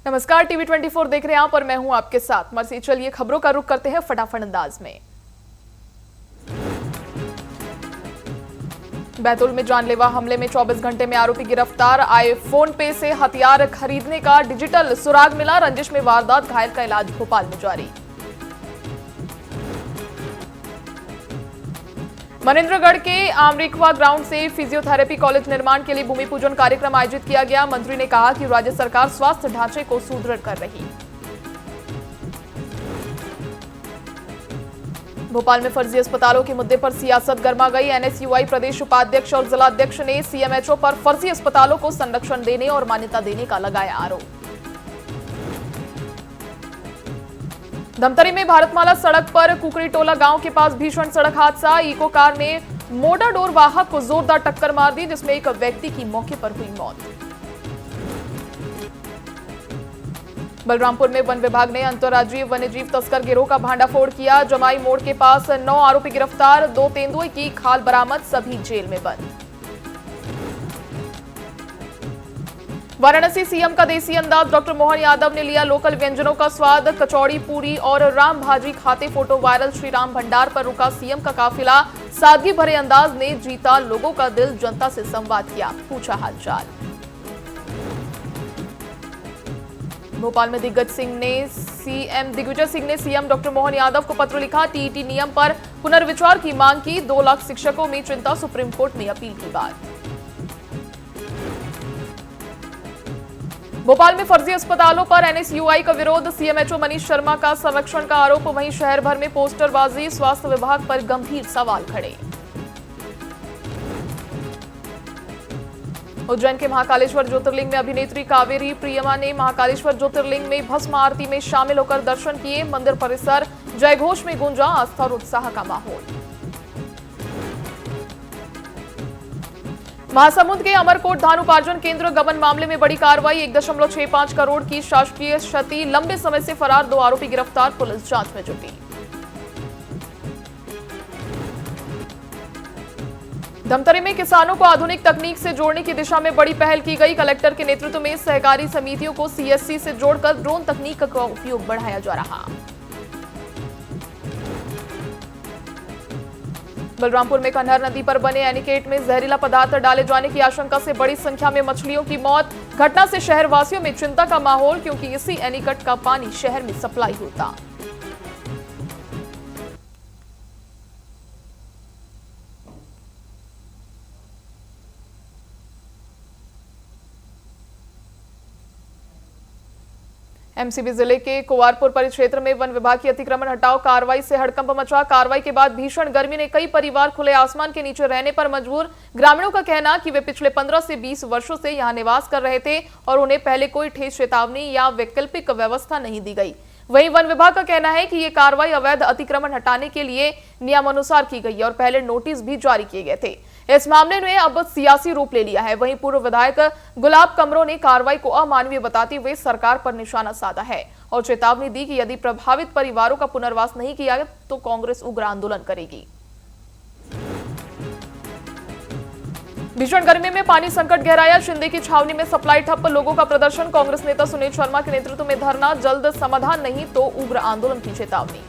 नमस्कार, टीवी 24 देख रहे हैं आप और मैं हूं आपके साथ मर्सी। चलिए खबरों का रुख करते हैं फटाफट अंदाज में। बैतूल में जानलेवा हमले में 24 घंटे में आरोपी गिरफ्तार। आईफोन पे से हथियार खरीदने का डिजिटल सुराग मिला। रंजिश में वारदात, घायल का इलाज भोपाल में जारी। मनेंद्रगढ़ के आमरिखवा ग्राउंड से फिजियोथेरेपी कॉलेज निर्माण के लिए भूमि पूजन कार्यक्रम आयोजित किया गया। मंत्री ने कहा कि राज्य सरकार स्वास्थ्य ढांचे को सुदृढ़ कर रही। भोपाल में फर्जी अस्पतालों के मुद्दे पर सियासत गर्मा गई। एनएसयूआई प्रदेश उपाध्यक्ष और जिलाध्यक्ष ने सीएमएचओ पर फर्जी अस्पतालों को संरक्षण देने और मान्यता देने का लगाया आरोप। धमतरी में भारतमाला सड़क पर कुकरीटोला गांव के पास भीषण सड़क हादसा। इको कार ने मोटरडोर वाहक को जोरदार टक्कर मार दी, जिसमें एक व्यक्ति की मौके पर हुई मौत। बलरामपुर में वन विभाग ने अंतर्राज्यीय वन्यजीव तस्कर गिरोह का भांडाफोड़ किया। जमाई मोड़ के पास 9 आरोपी गिरफ्तार। 2 तेंदुए की खाल बरामद, सभी जेल में बंद। वाराणसी सीएम का देसी अंदाज, डॉक्टर मोहन यादव ने लिया लोकल व्यंजनों का स्वाद। कचौड़ी, पूरी और राम भाजी खाते फोटो वायरल। श्री राम भंडार पर रुका सीएम का काफिला। सादगी भरे अंदाज ने जीता लोगों का दिल। जनता से संवाद किया, पूछा हालचाल। भोपाल में दिग्विजय सिंह ने सीएम डॉक्टर मोहन यादव को पत्र लिखा। टीईटी नियम पर पुनर्विचार की मांग की। 2 लाख शिक्षकों में चिंता, सुप्रीम कोर्ट में अपील की बात। भोपाल में फर्जी अस्पतालों पर एनएसयूआई का विरोध। सीएमएचओ मनीष शर्मा का संरक्षण का आरोप। वहीं शहर भर में पोस्टरबाजी। स्वास्थ्य विभाग पर गंभीर सवाल खड़े। उज्जैन के महाकालेश्वर ज्योतिर्लिंग में अभिनेत्री कावेरी प्रियमा ने महाकालेश्वर ज्योतिर्लिंग में भस्म आरती में शामिल होकर दर्शन किए। मंदिर परिसर जयघोष में गूंजा आस्था और उत्साह का माहौल। महासमुंद के अमरकोट धान उपार्जन केंद्र गबन मामले में बड़ी कार्रवाई। 1.65 करोड़ की शासकीय क्षति। लंबे समय से फरार 2 आरोपी गिरफ्तार। पुलिस जांच में जुटी। धमतरी में किसानों को आधुनिक तकनीक से जोड़ने की दिशा में बड़ी पहल की गई। कलेक्टर के नेतृत्व में सहकारी समितियों को सीएससी से जोड़कर ड्रोन तकनीक का उपयोग बढ़ाया जा रहा। बलरामपुर में कन्हर नदी पर बने एनीकेट में जहरीला पदार्थ डाले जाने की आशंका से बड़ी संख्या में मछलियों की मौत। घटना से शहरवासियों में चिंता का माहौल, क्योंकि इसी एनीकट का पानी शहर में सप्लाई होता। एमसीबी जिले के कुंवारपुर परिक्षेत्र में वन विभाग की अतिक्रमण हटाओ कार्रवाई से हड़कंप मचा। कार्रवाई के बाद भीषण गर्मी ने कई परिवार खुले आसमान के नीचे रहने पर मजबूर। ग्रामीणों का कहना कि वे पिछले 15 से 20 वर्षों से यहां निवास कर रहे थे और उन्हें पहले कोई ठोस चेतावनी या वैकल्पिक व्यवस्था नहीं दी गई। वहीं वन विभाग का कहना है कि ये कार्रवाई अवैध अतिक्रमण हटाने के लिए नियमानुसार की गई और पहले नोटिस भी जारी किए गए थे। इस मामले ने अब सियासी रूप ले लिया है। वहीं पूर्व विधायक गुलाब कमरों ने कार्रवाई को अमानवीय बताते हुए सरकार पर निशाना साधा है और चेतावनी दी कि यदि प्रभावित परिवारों का पुनर्वास नहीं किया गया तो कांग्रेस उग्र आंदोलन करेगी। भीषण गर्मी में पानी संकट गहराया। शिंदे की छावनी में सप्लाई ठप, लोगों का प्रदर्शन। कांग्रेस नेता सुनील शर्मा के नेतृत्व में धरना। जल्द समाधान नहीं तो उग्र आंदोलन की चेतावनी।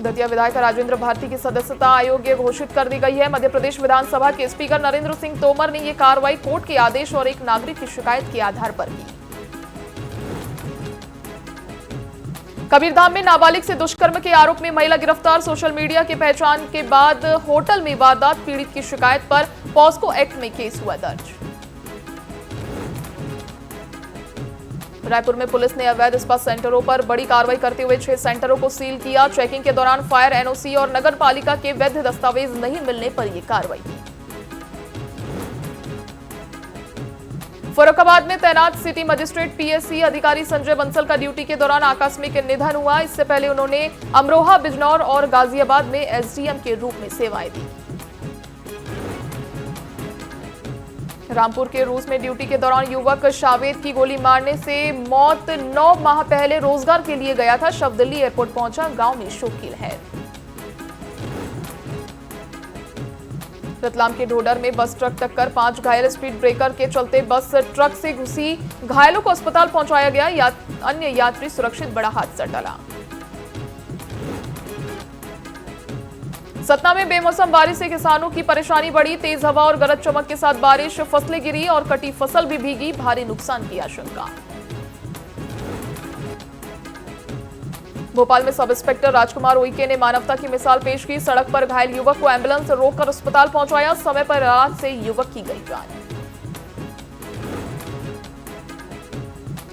दतिया विधायक राजेंद्र भारती की सदस्यता अयोग्य घोषित कर दी गई है। मध्य प्रदेश विधानसभा के स्पीकर नरेंद्र सिंह तोमर ने यह कार्रवाई कोर्ट के आदेश और एक नागरिक की शिकायत के आधार पर की। कबीरधाम में नाबालिग से दुष्कर्म के आरोप में महिला गिरफ्तार। सोशल मीडिया के पहचान के बाद होटल में वारदात। पीड़ित की शिकायत पर पॉस्को एक्ट में केस हुआ दर्ज। रायपुर में पुलिस ने अवैध स्पा सेंटरों पर बड़ी कार्रवाई करते हुए 6 सेंटरों को सील किया। चेकिंग के दौरान फायर, एनओसी और नगर पालिका के वैध दस्तावेज नहीं मिलने पर यह कार्रवाई की। फर्रुखाबाद में तैनात सिटी मजिस्ट्रेट पीएससी अधिकारी संजय बंसल का ड्यूटी के दौरान आकस्मिक निधन हुआ। इससे पहले उन्होंने अमरोहा, बिजनौर और गाजियाबाद में एसडीएम के रूप में सेवाएं दी। रामपुर के रूस में ड्यूटी के दौरान युवक शावेद की गोली मारने से मौत। 9 माह पहले रोजगार के लिए गया था। शव दिल्ली एयरपोर्ट पहुंचा। गांव में शोक की लहर। रतलाम के ढोडर में बस ट्रक टक्कर, 5 घायल, स्पीड ब्रेकर के चलते बस ट्रक से घुसी, घायलों को अस्पताल पहुंचाया गया, अन्य यात्री सुरक्षित, बड़ा हादसा टला। सतना में बेमौसम बारिश से किसानों की परेशानी बढ़ी, तेज हवा और गरज चमक के साथ बारिश, फसलें गिरी और कटी फसल भी भीगी, भारी नुकसान की आशंका। भोपाल में सब इंस्पेक्टर राजकुमार उइके ने मानवता की मिसाल पेश की, सड़क पर घायल युवक को एम्बुलेंस रोककर अस्पताल पहुंचाया, समय पर इलाज से युवक की गई जान।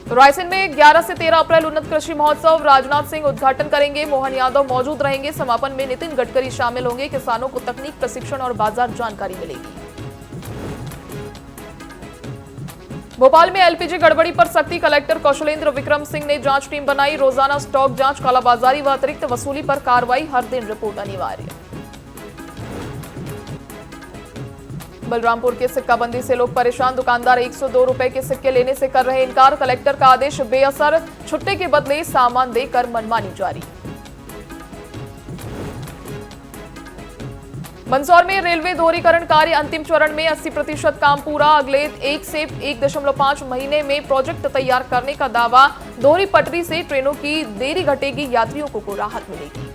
रायसेन में 11 से 13 अप्रैल उन्नत कृषि महोत्सव, राजनाथ सिंह उद्घाटन करेंगे, मोहन यादव मौजूद रहेंगे, समापन में नितिन गडकरी शामिल होंगे, किसानों को तकनीक प्रशिक्षण और बाजार जानकारी मिलेगी। भोपाल में एलपीजी गड़बड़ी पर सख्ती, कलेक्टर कौशलेंद्र विक्रम सिंह ने जांच टीम बनाई, रोजाना स्टॉक जांच, कालाबाजारी व अतिरिक्त वसूली पर कार्रवाई, हर दिन रिपोर्ट अनिवार्य। बलरामपुर के सिक्काबंदी से लोग परेशान, दुकानदार 102 रुपए के सिक्के लेने से कर रहे इनकार, कलेक्टर का आदेश बेअसर, छुट्टे के बदले सामान देकर मनमानी जारी। मंदसौर में रेलवे दोहरीकरण कार्य अंतिम चरण में, 80% काम पूरा, अगले 1 से 1.5 महीने में प्रोजेक्ट तैयार करने का दावा, दोहरी पटरी से ट्रेनों की देरी घटेगी, यात्रियों को राहत मिलेगी।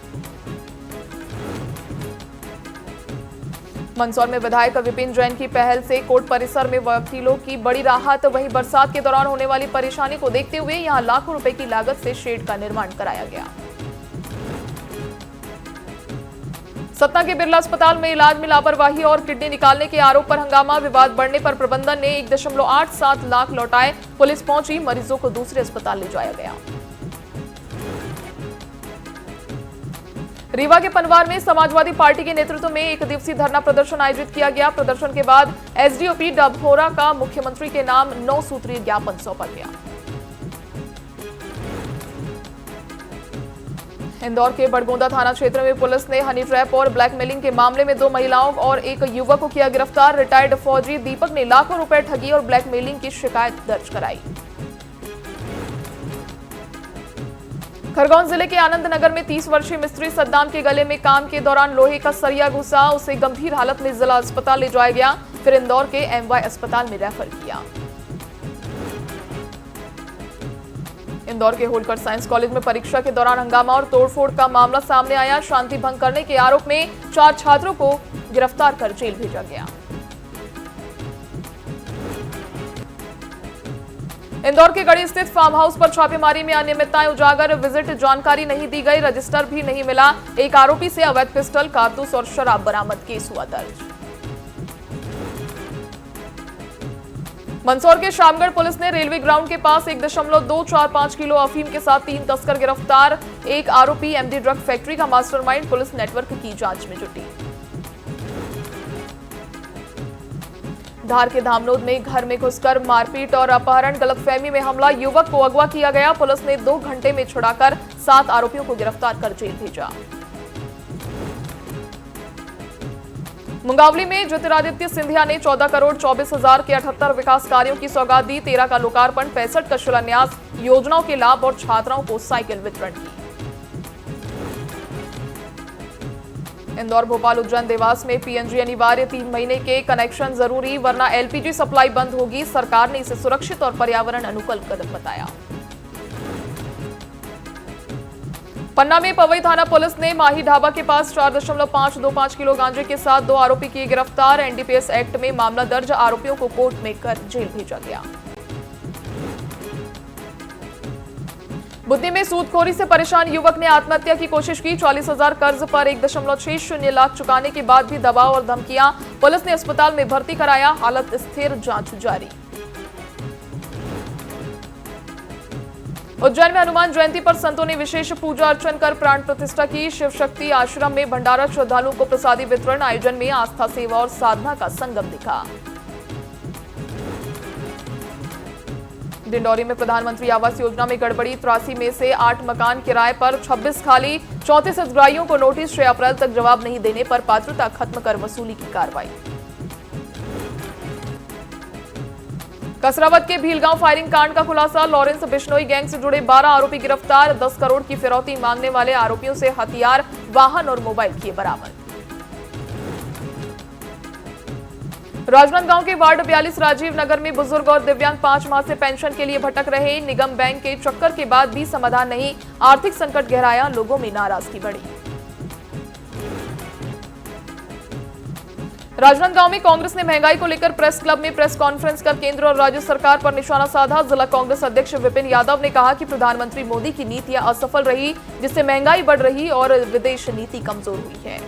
मंदसौर में विधायक विपिन जैन की पहल से कोर्ट परिसर में वकीलों की बड़ी राहत, वहीं बरसात के दौरान होने वाली परेशानी को देखते हुए यहां लाखों रुपए की लागत से शेड का निर्माण कराया गया। सतना के बिरला अस्पताल में इलाज में लापरवाही और किडनी निकालने के आरोप पर हंगामा, विवाद बढ़ने पर प्रबंधन ने 1.87 लाख लौटाए, पुलिस पहुंची, मरीजों को दूसरे अस्पताल ले जाया गया। रीवा के पनवार में समाजवादी पार्टी के नेतृत्व में 1 दिवसीय धरना प्रदर्शन आयोजित किया गया, प्रदर्शन के बाद एसडीओपी डभौरा का मुख्यमंत्री के नाम 9 सूत्रीय ज्ञापन सौंपा गया। इंदौर के बड़गोंदा थाना क्षेत्र में पुलिस ने हनी ट्रैप और ब्लैकमेलिंग के मामले में 2 महिलाओं और 1 युवक को किया गिरफ्तार, रिटायर्ड फौजी दीपक ने लाखों रुपए ठगी और ब्लैकमेलिंग की शिकायत दर्ज कराई। खरगोन जिले के आनंद नगर में 30 वर्षीय मिस्त्री सद्दाम के गले में काम के दौरान लोहे का सरिया घुसा, उसे गंभीर हालत में जिला अस्पताल ले जाया गया, फिर इंदौर के एमवाई अस्पताल में रेफर किया। इंदौर के होलकर साइंस कॉलेज में परीक्षा के दौरान हंगामा और तोड़फोड़ का मामला सामने आया, शांति भंग करने के आरोप में 4 छात्रों को गिरफ्तार कर जेल भेजा गया। इंदौर के गढ़ी स्थित फार्म हाउस पर छापेमारी में अनियमितताएं उजागर, विजिट जानकारी नहीं दी गई, रजिस्टर भी नहीं मिला, एक आरोपी से अवैध पिस्टल, कारतूस और शराब बरामद, केस हुआ दर्ज। मंदसौर के शामगढ़ पुलिस ने रेलवे ग्राउंड के पास 1.245 किलो अफीम के साथ 3 तस्कर गिरफ्तार, एक आरोपी एमडी ड्रग फैक्ट्री का मास्टरमाइंड, पुलिस नेटवर्क की जांच में जुटी। धार के धामनोद में घर में घुसकर मारपीट और अपहरण, गलतफहमी में हमला, युवक को अगवा किया गया, पुलिस ने 2 घंटे में छुड़ाकर 7 आरोपियों को गिरफ्तार कर जेल भेजा। मुंगावली में ज्योतिरादित्य सिंधिया ने 14 करोड़ 24 हजार के 78 विकास कार्यों की सौगात दी, 13 का लोकार्पण, 65 का शिलान्यास, योजनाओं के लाभ और छात्राओं को साइकिल वितरण की। इंदौर, भोपाल, उज्जैन, देवास में पीएनजी अनिवार्य, 3 महीने के कनेक्शन जरूरी वरना एलपीजी सप्लाई बंद होगी, सरकार ने इसे सुरक्षित और पर्यावरण अनुकूल कदम बताया। पन्ना में पवई थाना पुलिस ने माही ढाबा के पास 4.525 किलो गांजे के साथ 2 आरोपी किए गिरफ्तार, एनडीपीएस एक्ट में मामला दर्ज, आरोपियों को कोर्ट में कर जेल भेजा गया। बुद्धि में सूदखोरी से परेशान युवक ने आत्महत्या की कोशिश की, 40,000 कर्ज पर 1.60 लाख चुकाने के बाद भी दबाव और धमकियां, पुलिस ने अस्पताल में भर्ती कराया, हालत स्थिर, जांच जारी। उज्जैन में हनुमान जयंती पर संतों ने विशेष पूजा अर्चन कर प्राण प्रतिष्ठा की, शिव शक्ति आश्रम में भंडारा, श्रद्धालुओं को प्रसादी वितरण, आयोजन में आस्था, सेवा और साधना का संगम दिखा। डिंडौरी में प्रधानमंत्री आवास योजना में गड़बड़ी, 83 में से 8 मकान किराए पर, 26 खाली, 34 हितग्राहियों को नोटिस, 6 अप्रैल तक जवाब नहीं देने पर पात्रता खत्म कर वसूली की कार्रवाई। कसरावद के भीलगांव फायरिंग कांड का खुलासा, लॉरेंस बिश्नोई गैंग से जुड़े 12 आरोपी गिरफ्तार, 10 करोड़ की फिरौती मांगने वाले आरोपियों से हथियार, वाहन और मोबाइल किए बरामद। राजनांदगांव के वार्ड 42 राजीव नगर में बुजुर्ग और दिव्यांग 5 माह से पेंशन के लिए भटक रहे। निगम बैंक के चक्कर के बाद भी समाधान नहीं, आर्थिक संकट गहराया, लोगों में नाराजगी बढ़ी। राजनांदगांव में कांग्रेस ने महंगाई को लेकर प्रेस क्लब में प्रेस कॉन्फ्रेंस कर केंद्र और राज्य सरकार पर निशाना साधा। जिला कांग्रेस अध्यक्ष विपिन यादव ने कहा कि प्रधानमंत्री मोदी की नीतियां असफल रही, जिससे महंगाई बढ़ रही और विदेश नीति कमजोर हुई है।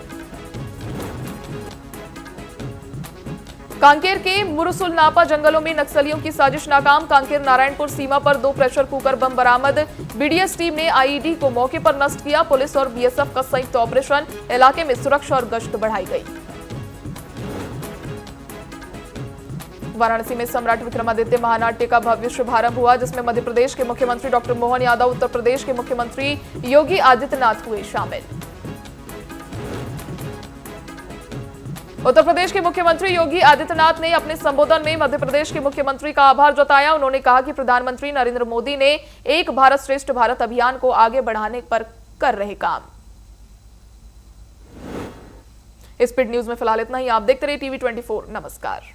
कांकेर के मुरसुल नापा जंगलों में नक्सलियों की साजिश नाकाम। कांकेर नारायणपुर सीमा पर 2 प्रेशर कुकर बम बरामद। बीडीएस टीम ने आईईडी को मौके पर नष्ट किया। पुलिस और बीएसएफ का संयुक्त ऑपरेशन, इलाके में सुरक्षा और गश्त बढ़ाई गई। वाराणसी में सम्राट विक्रमादित्य महानाट्य का भव्य शुभारंभ हुआ, जिसमें मध्य प्रदेश के मुख्यमंत्री डॉक्टर मोहन यादव, उत्तर प्रदेश के मुख्यमंत्री योगी आदित्यनाथ हुए शामिल। उत्तर प्रदेश के मुख्यमंत्री योगी आदित्यनाथ ने अपने संबोधन में मध्य प्रदेश के मुख्यमंत्री का आभार जताया। उन्होंने कहा कि प्रधानमंत्री नरेंद्र मोदी ने एक भारत श्रेष्ठ भारत अभियान को आगे बढ़ाने पर कर रहे काम। स्पीड न्यूज में फिलहाल इतना ही। आप देखते रहिए टीवी 24। नमस्कार।